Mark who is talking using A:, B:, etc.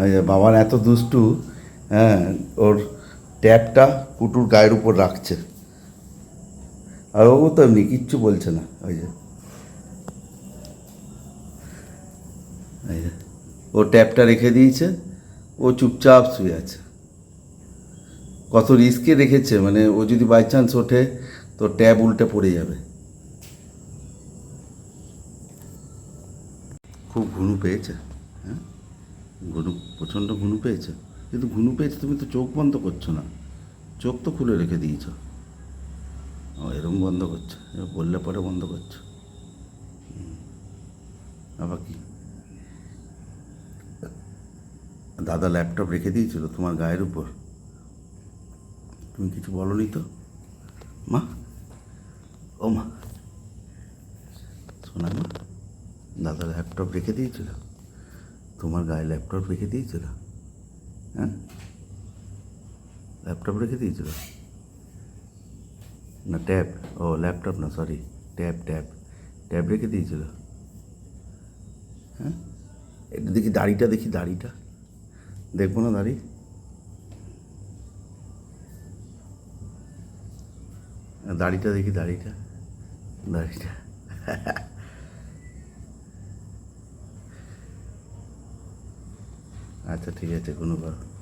A: এই যে বাবার এত দুষ্টু, হ্যাঁ, ওর ট্যাপটা কুটুর গায়ের উপর রাখছে, আর ও তো এমনি কিচ্ছু বলছে না। ওই যে এই যে ও ট্যাপটা রেখে দিয়েছে, ও চুপচাপ শুয়ে আছে। কত রিস্কে রেখেছে, মানে ও যদি বাই চান্স ওঠে তো ট্যাব উল্টে পড়ে যাবে। খুব ঘুনু পেয়েছে, হ্যাঁ, ঘুনু, প্রচণ্ড ঘুনু পেয়েছে। কিন্তু ঘুনু পেয়েছে, তুমি তো চোখ বন্ধ করছো না, চোখ তো খুলে রেখে দিয়েছ। ও এরম বন্ধ করছে, এবার বললে পরে বন্ধ করছো। আবার কি, দাদা ল্যাপটপ রেখে দিয়েছিল তোমার গায়ের উপর, তুমি কিছু বলনি তো মা? ও মা, শোনা মা, দাদা ল্যাপটপ রেখে দিয়েছিল, তোমার গায়ে ল্যাপটপ রেখে দিয়েছিল, হ্যাঁ, ল্যাপটপ রেখে দিয়েছিল না ট্যাব, ও ল্যাপটপ না, সরি, ট্যাব ট্যাব, ট্যাব রেখে দিয়েছিল। হ্যাঁ, এটা দেখি দাড়িটা, দেখি দাড়িটা, দেখবো না দাড়ি? দাড়িটা দেখি, দাড়িটা, দাড়িটা। আচ্ছা ঠিক আছে, কোনো ব্যাপার।